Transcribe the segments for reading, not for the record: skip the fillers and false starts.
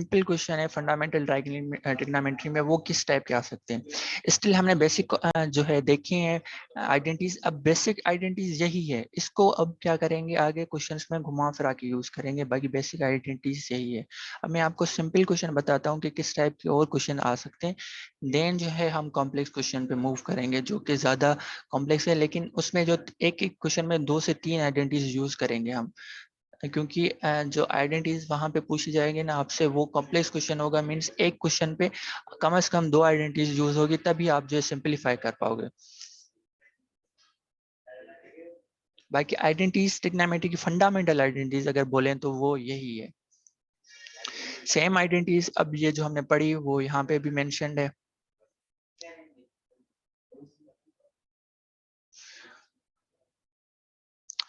Simple question है fundamental trigonometry में, वो किस टाइप के आ सकते हैं। स्टिल हमने बेसिक जो है देखे हैं आइडेंटिटीज। अब बेसिक आइडेंटिटीज यही है, इसको अब क्या करेंगे आगे क्वेश्चंस में घुमा फिरा के यूज करेंगे, बाकी बेसिक आइडेंटिटीज यही है। अब मैं आपको सिंपल क्वेश्चन बताता हूँ कि किस टाइप के और क्वेश्चन आ सकते हैं, देन जो है हम कॉम्प्लेक्स क्वेश्चन पे मूव करेंगे जो कि ज्यादा कॉम्प्लेक्स है, लेकिन उसमें जो एक एक क्वेश्चन में 2 से 3 आइडेंटिटीज यूज करेंगे हम, क्योंकि जो आइडेंटिटीज वहां पे पूछी जाएगी ना आपसे, वो कॉम्प्लेक्स क्वेश्चन होगा। मींस एक क्वेश्चन पे कम से कम 2 आइडेंटिटीज यूज होगी, तभी आप जो है सिंपलीफाई कर पाओगे। बाकी आइडेंटिटीज ट्रिग्नोमेट्री की फंडामेंटल आइडेंटिटीज अगर बोलें तो वो यही है। सेम आइडेंटिटीज अब ये जो हमने पढ़ी वो यहाँ पे भी मेंशन्ड है।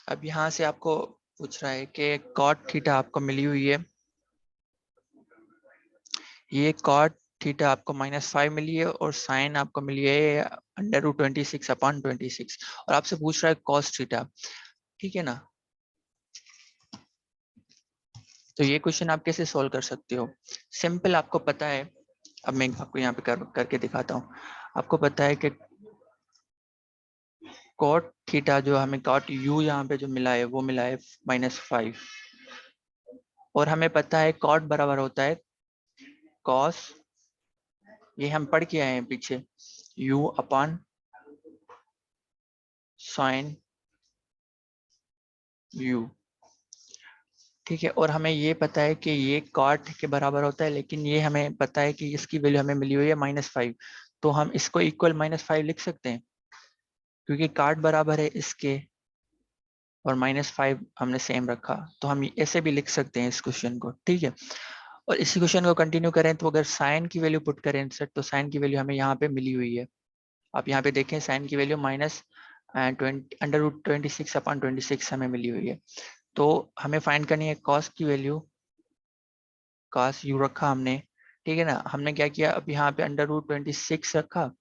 अब यहाँ से आपको पूछ रहा है कि कॉट थीटा आपको मिली हुई है, ये कॉट थीटा आपको -5 मिली है और साइन आपको मिली है √26/26, और आपसे पूछ रहा है कॉस थीटा। ठीक है ना, तो ये क्वेश्चन आप कैसे सॉल्व कर सकते हो। सिंपल, आपको पता है, अब मैं आपको यहाँ पे करके दिखाता हूँ। आपको पता है कि कॉट थीटा जो हमें कॉट यू यहाँ पे जो मिला है वो मिला है -5, और हमें पता है कॉट बराबर होता है कॉस, ये हम पढ़ के आए हैं पीछे, यू अपॉन साइन यू। ठीक है, और हमें ये पता है कि ये कॉट के बराबर होता है, लेकिन ये हमें पता है कि इसकी वैल्यू हमें मिली हुई है -5, तो हम इसको इक्वल -5 लिख सकते हैं, क्योंकि कॉट बराबर है इसके और -5 हमने सेम रखा, तो हम ऐसे भी लिख सकते हैं इस क्वेश्चन को। ठीक है, और इसी क्वेश्चन को कंटिन्यू करें तो अगर साइन की वैल्यू पुट करें सर, तो साइन की वैल्यू हमें यहाँ पे मिली हुई है। आप यहाँ पे देखें साइन की वैल्यू -√26/26 हमें मिली हुई है। तो हमें फाइंड करनी है कॉस की वैल्यू, कॉस यू रखा हमने। ठीक है ना, हमने क्या किया, अब यहाँ पे √26 रखा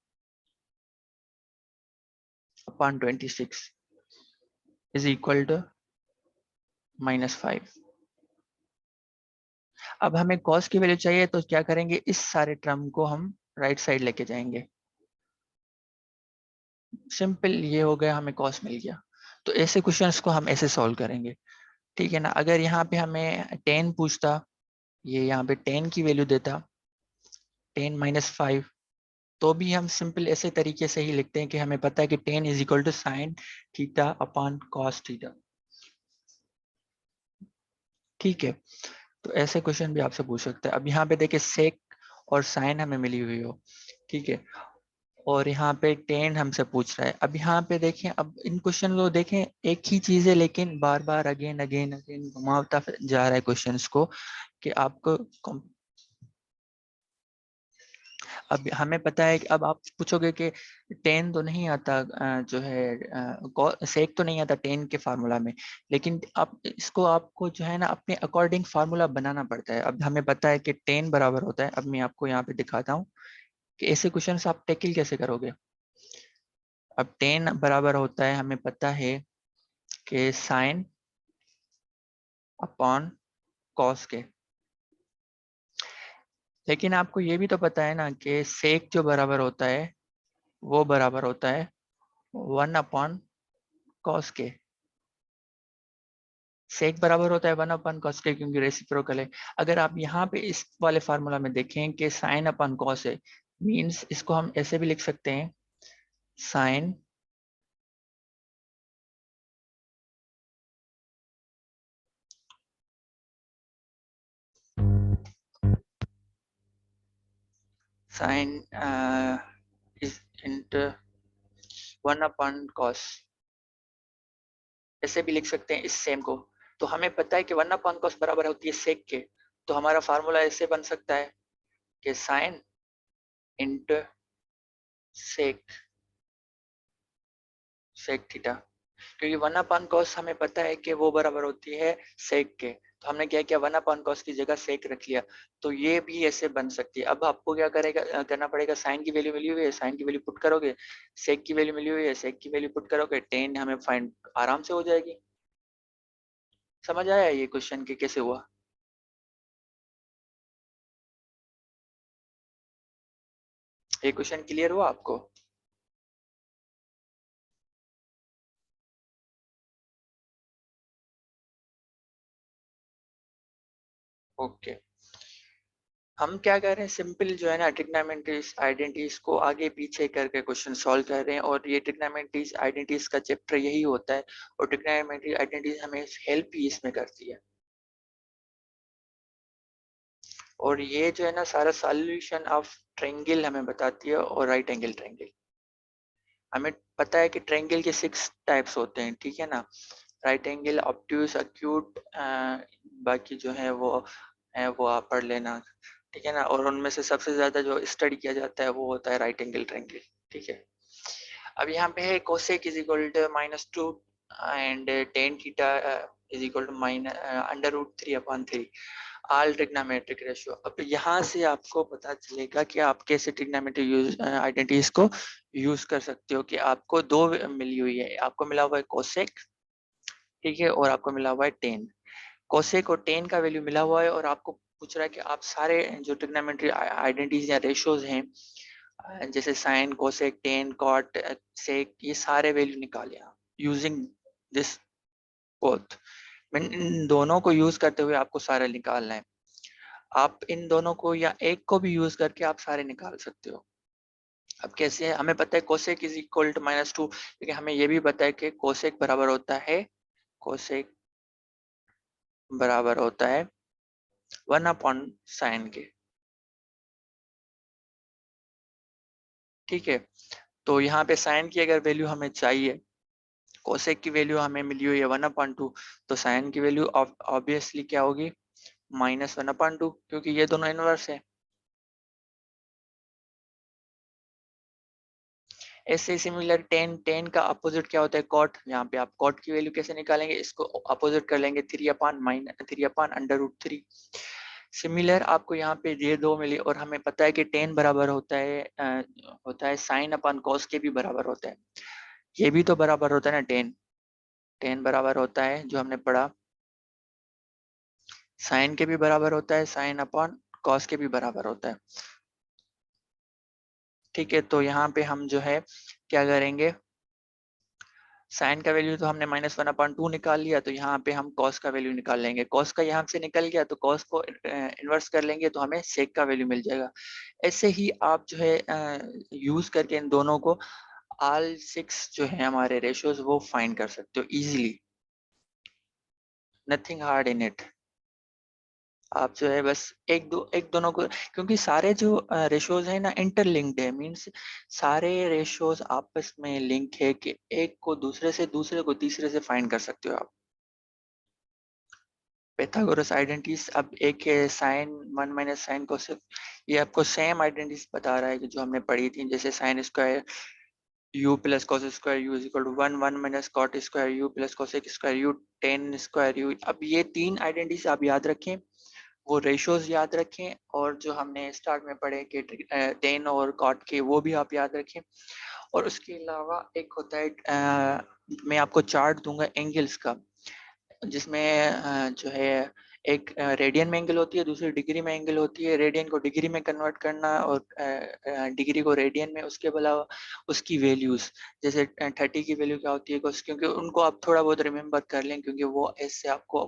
अपॉन 26 इज इक्वल टू -5। अब हमें कॉस की वैल्यू चाहिए, तो क्या करेंगे, इस सारे टर्म को हम राइट साइड लेके जाएंगे। सिंपल, ये हो गया, हमें कॉस मिल गया। तो ऐसे क्वेश्चंस को हम ऐसे सॉल्व करेंगे। ठीक है ना, अगर यहाँ पे हमें 10 पूछता, ये यहाँ पे 10 की वैल्यू देता 10 - 5, तो भी हम सिंपल ऐसे तरीके से ही लिखते हैं कि हमें पता है कि 10 is equal to sine theta upon cos theta. ठीक है, तो ऐसे क्वेश्चन भी आपसे पूछ सकते हैं। अब यहाँ पे देखिए सेक और साइन हमें मिली हुई हो, ठीक है, और यहाँ पे 10 हमसे पूछ रहा है। अब यहाँ पे देखें, अब इन क्वेश्चन को देखें, एक ही चीज है लेकिन बार बार अगेन अगेन अगेन घुमावता जा रहा है क्वेश्चंस को, कि आपको अब हमें पता है कि अब आप पूछोगे कि 10 तो नहीं आता, जो है सेक तो नहीं आता 10 के फार्मूला में, लेकिन आप इसको आपको जो है ना अपने अकॉर्डिंग फार्मूला बनाना पड़ता है। अब हमें पता है कि 10 बराबर होता है, अब मैं आपको यहाँ पे दिखाता हूँ कि ऐसे क्वेश्चन आप टैकल कैसे करोगे। अब 10 बराबर होता है, हमें पता है कि साइन अपॉन कॉस के, लेकिन आपको ये भी तो पता है ना कि सेक जो बराबर होता है वो बराबर होता है 1/cos के। सेक बराबर होता है 1/cos के, क्योंकि रेसिप्रोकल है। अगर आप यहाँ पे इस वाले फार्मूला में देखें कि साइन अपन कॉस है, मींस इसको हम ऐसे भी लिख सकते हैं, sign sign is into 1/cos, ऐसे भी लिख सकते हैं इस सेम को। तो हमें पता है कि 1/cos बराबर होती है सेक के, तो हमारा फार्मूला ऐसे बन सकता है कि sine into sec, sec theta, क्योंकि 1/cos हमें पता है कि वो बराबर होती है सेक के, तो हमने क्या किया 1/cos की जगह सेक रख लिया। तो ये भी ऐसे बन सकती है। अब आपको क्या करेगा करना पड़ेगा, साइन की वैल्यू मिली हुई है, साइन की वैल्यू पुट करोगे, सेक की वैल्यू मिली हुई है, सेक की वैल्यू पुट करोगे, 10 हमें फाइंड आराम से हो जाएगी। समझ आया ये क्वेश्चन के कैसे हुआ। ये क्वेश्चन क्लियर हुआ आपको? ओके, हम क्या कर रहे हैं, सिंपल जो है ना ट्रिग्नोमेट्रीज आइडेंटिटीज को आगे पीछे करके क्वेश्चन सॉल्व कर रहे हैं, और ये ट्रिग्नोमेट्रीज आइडेंटिटीज का चैप्टर यही होता है, और ट्रिग्नोमेट्री आइडेंटिटीज हमें हेल्प ही इसमें करती है। और ये जो है ना सारा सॉल्यूशन ऑफ ट्रायंगल हमें बताती है, और राइट एंगल ट्रायंगल। हमें पता है कि ट्रायंगल के 6 टाइप्स होते हैं, ठीक है ना? राइट एंगल, ऑब्ट्यूज, एक्यूट, बाकी जो है वो आप पढ़ लेना, ठीक है ना? और उनमें से सबसे ज्यादा जो स्टडी किया जाता है वो होता है राइट एंगल ट्रायंगल, ठीक है? अब यहाँ पे है cosec is equal to -2 and tan theta is equal to √3/3 all trigonometric ratio. अब यहाँ से आपको पता चलेगा कि आप कैसे ट्रिग्नोमेट्रिक आइडेंटिटीज को यूज कर सकते हो, कि आपको दो मिली हुई है, आपको मिला हुआ है कोसेक, ठीक है, और आपको मिला हुआ है टेन। कोसेक और टेन का वैल्यू मिला हुआ है, और आपको पूछ रहा है कि आप सारे जो ट्रिग्नोमेट्री आइडेंटिटीज या रेशियोज हैं, जैसे साइन, कोसेक, टेन, कॉट, सेक, ये सारे वैल्यू निकाले आप यूजिंग दिस बोथ। इन दोनों को यूज करते हुए आपको सारे निकालना है। आप इन दोनों को या एक को भी यूज करके आप सारे निकाल सकते हो। अब कैसे है, हमें पता है कोसेक इज इक्वल टू -2, क्योंकि हमें ये भी पता है कि कोसेक बराबर होता है, कोसेक बराबर होता है 1/sin के, ठीक है? तो यहाँ पे साइन की अगर वैल्यू हमें चाहिए, कोसेक की वैल्यू हमें मिली हुई है 1/2, तो साइन की वैल्यू ऑब्वियसली क्या होगी, -1/2, क्योंकि ये दोनों इनवर्स है। ऐसे सिमिलर टेन, टेन का अपोजिट क्या होता है, कॉट। यहाँ पे आप कॉट की वैल्यू कैसे निकालेंगे, इसको अपोजिट कर लेंगे, 3/√3। सिमिलर आपको यहाँ पे ये दो मिली, और हमें पता है कि टेन बराबर होता है साइन अपन कॉस के भी बराबर होता है। ये भी तो बराबर होता है ना, टेन, टेन बराबर होता है जो हमने पढ़ा, साइन के भी बराबर होता है, साइन अपॉन कॉस के भी बराबर होता है, ठीक है? तो यहाँ पे हम जो है क्या करेंगे, साइन का वैल्यू तो हमने -1/2 निकाल लिया, तो यहाँ पे हम कॉस का वैल्यू निकाल लेंगे। कॉस का यहाँ से निकल गया, तो कॉस को इन्वर्स कर लेंगे, तो हमें सेक का वैल्यू मिल जाएगा। ऐसे ही आप जो है यूज करके इन दोनों को ऑल 6 जो है हमारे रेशियोज वो फाइंड कर सकते हो easily, nothing hard in it. आप जो है बस एक दोनों को, क्योंकि सारे जो रेशियोज है ना इंटरलिंक्ड है, मींस सारे रेशियोज आपस में लिंक है, कि एक को दूसरे से, दूसरे को तीसरे से फाइंड कर सकते हो आप। पाइथागोरस आइडेंटिटीज, अब एक है साइन 1 - साइन कोसेक, ये आपको सेम आइडेंटिटीज बता रहा है कि जो हमने पढ़ी थी, जैसे sine square u plus cos square u is equal to 1 cot square u plus cosec square u tan square u। अब ये तीन आइडेंटिटीज आप याद रखें, वो रेशियोज याद रखें, और जो हमने स्टार्ट में पढ़े कि टेन और कॉट के, वो भी आप याद रखें। और उसके अलावा एक होता है मैं आपको चार्ट दूंगा एंगल्स का, जिसमें जो है एक रेडियन में एंगल होती है, दूसरी डिग्री में एंगल होती है, रेडियन को डिग्री में कन्वर्ट करना, और डिग्री को रेडियन में, उसके अलावा उसकी वैल्यूज, जैसे 30 की वैल्यू क्या होती है, क्योंकि उनको आप थोड़ा बहुत रिमेम्बर कर लें, क्योंकि वो ऐसे आपको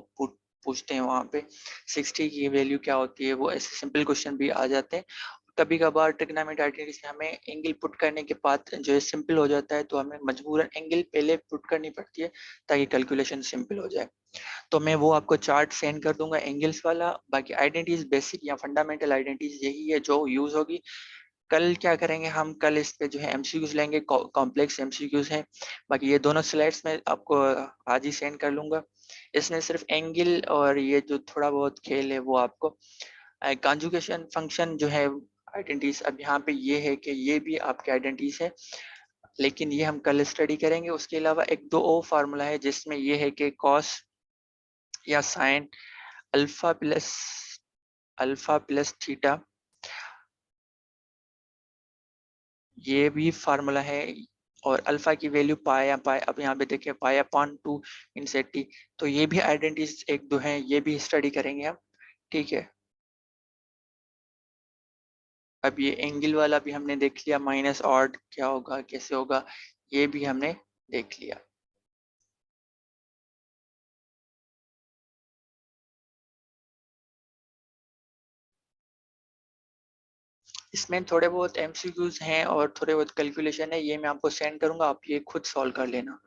पूछते हैं वहाँ पे। 60 की वैल्यू क्या होती है, वो ऐसे सिंपल क्वेश्चन भी आ जाते हैं। कभी कभार ट्रिग्नोमेट्री आइडेंटिटी से हमें एंगल पुट करने के बाद जो है सिंपल हो जाता है, तो हमें मजबूरन एंगल पहले पुट करनी पड़ती है, ताकि कैलकुलेशन सिंपल हो जाए। तो मैं वो आपको चार्ट सेंड कर दूंगा एंगल्स वाला। बाकी आइडेंटिटीज बेसिक या फंडामेंटल आइडेंटिटीज यही है जो यूज होगी। कल क्या करेंगे हम, कल इस पे जो है एमसीक्यूज लेंगे, कॉम्प्लेक्स एमसीक्यूज हैं। बाकी ये दोनों स्लाइड्स में आपको आज ही सेंड कर लूंगा। इसमें सिर्फ एंगल और ये जो थोड़ा बहुत खेल है वो आपको, कॉन्जुगेशन फंक्शन जो है आइडेंटिटीज, अब यहाँ पे ये है कि ये भी आपके आइडेंटिटीज है, लेकिन ये हम कल स्टडी करेंगे। उसके अलावा एक दो और फार्मूला है, जिसमें ये है कि कॉस या साइन अल्फा प्लस थीटा, ये भी फार्मूला है। और अल्फा की वैल्यू पाई, अब यहाँ पे देखिए पाई/2 इन से टी। तो ये भी आइडेंटिटीज एक दो हैं, ये भी स्टडी करेंगे हम, ठीक है? अब ये एंगल वाला भी हमने देख लिया, माइनस ऑड क्या होगा, कैसे होगा, ये भी हमने देख लिया। इसमें थोड़े बहुत एमसीक्यूज हैं और थोड़े बहुत कैलकुलेशन है, ये मैं आपको सेंड करूंगा, आप ये खुद सॉल्व कर लेना।